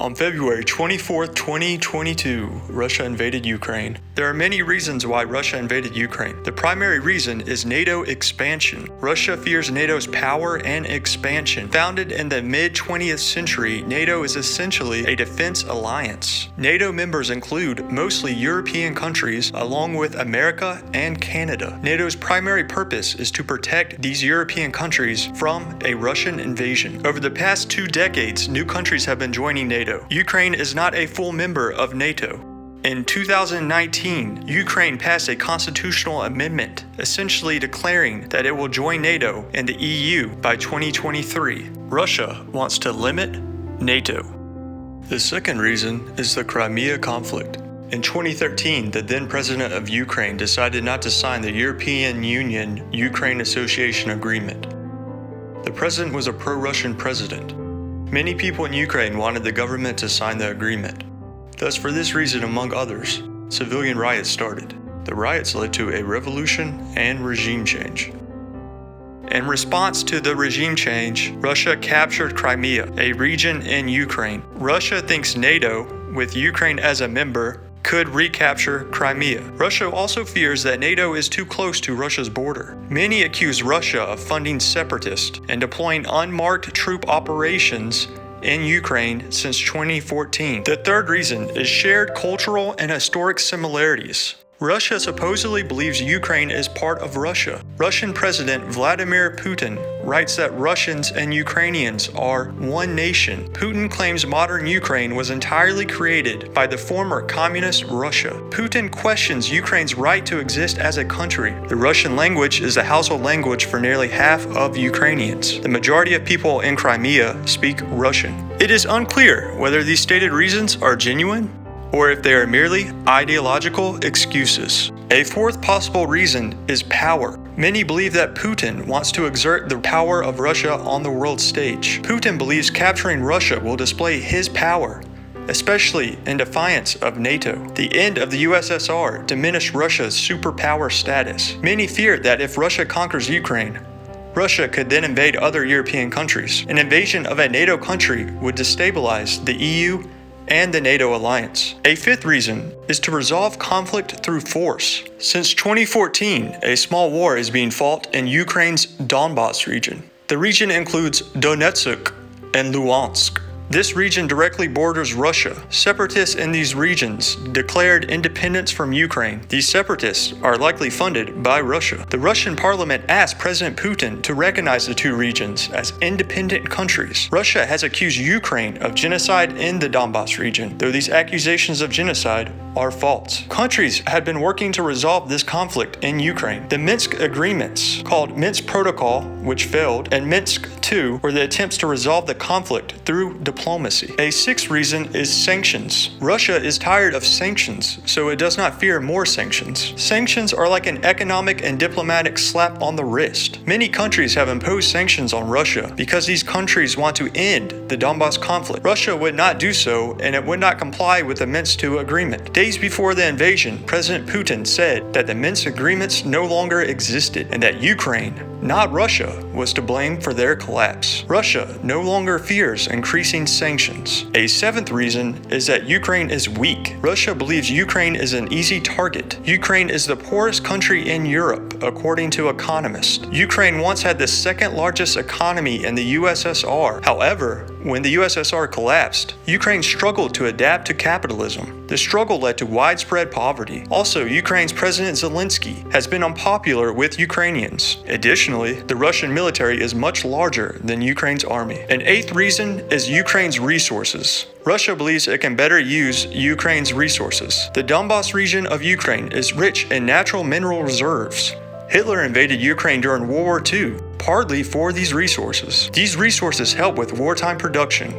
On February 24, 2022, Russia invaded Ukraine. There are many reasons why Russia invaded Ukraine. The primary reason is NATO expansion. Russia fears NATO's power and expansion. Founded in the mid-20th century, NATO is essentially a defense alliance. NATO members include mostly European countries, along with America and Canada. NATO's primary purpose is to protect these European countries from a Russian invasion. Over the past 2 decades, new countries have been joining NATO. Ukraine is not a full member of NATO. In 2019, Ukraine passed a constitutional amendment, essentially declaring that it will join NATO and the EU by 2023. Russia wants to limit NATO. The second reason is the Crimea conflict. In 2013, the then president of Ukraine decided not to sign the European Union-Ukraine Association Agreement. The president was a pro-Russian president. Many people in Ukraine wanted the government to sign the agreement. Thus, for this reason, among others, civilian riots started. The riots led to a revolution and regime change. In response to the regime change, Russia captured Crimea, a region in Ukraine. Russia thinks NATO, with Ukraine as a member, could recapture Crimea. Russia also fears that NATO is too close to Russia's border. Many accuse Russia of funding separatists and deploying unmarked troop operations in Ukraine since 2014. The third reason is shared cultural and historic similarities. Russia supposedly believes Ukraine is part of Russia. Russian President Vladimir Putin writes that Russians and Ukrainians are one nation. Putin claims modern Ukraine was entirely created by the former communist Russia. Putin questions Ukraine's right to exist as a country. The Russian language is the household language for nearly half of Ukrainians. The majority of people in Crimea speak Russian. It is unclear whether these stated reasons are genuine or if they are merely ideological excuses. A fourth possible reason is power. Many believe that Putin wants to exert the power of Russia on the world stage. Putin believes capturing Russia will display his power, especially in defiance of NATO. The end of the USSR diminished Russia's superpower status. Many feared that if Russia conquers Ukraine, Russia could then invade other European countries. An invasion of a NATO country would destabilize the EU and the NATO alliance. A fifth reason is to resolve conflict through force. Since 2014, a small war is being fought in Ukraine's Donbas region. The region includes Donetsk and Luhansk. This region directly borders Russia. Separatists in these regions declared independence from Ukraine. These separatists are likely funded by Russia. The Russian parliament asked President Putin to recognize the two regions as independent countries. Russia has accused Ukraine of genocide in the Donbas region, though these accusations of genocide are false. Countries had been working to resolve this conflict in Ukraine. The Minsk agreements, called Minsk Protocol, which failed, and Minsk II were the attempts to resolve the conflict through diplomacy. A sixth reason is sanctions. Russia is tired of sanctions, so it does not fear more sanctions. Sanctions are like an economic and diplomatic slap on the wrist. Many countries have imposed sanctions on Russia because these countries want to end the Donbas conflict. Russia would not do so, and it would not comply with the Minsk II agreement. Days before the invasion, President Putin said that the Minsk agreements no longer existed and that Ukraine, not Russia, was to blame for their collapse. Russia no longer fears increasing sanctions. A seventh reason is that Ukraine is weak. Russia believes Ukraine is an easy target. Ukraine is the poorest country in Europe, according to economists. Ukraine once had the second largest economy in the USSR. However, when the USSR collapsed, Ukraine struggled to adapt to capitalism. The struggle led to widespread poverty. Also, Ukraine's President Zelensky has been unpopular with Ukrainians. Additionally, the Russian military is much larger than Ukraine's army. An eighth reason is Ukraine's resources. Russia believes it can better use Ukraine's resources. The Donbas region of Ukraine is rich in natural mineral reserves. Hitler invaded Ukraine during World War II, partly for these resources. These resources help with wartime production.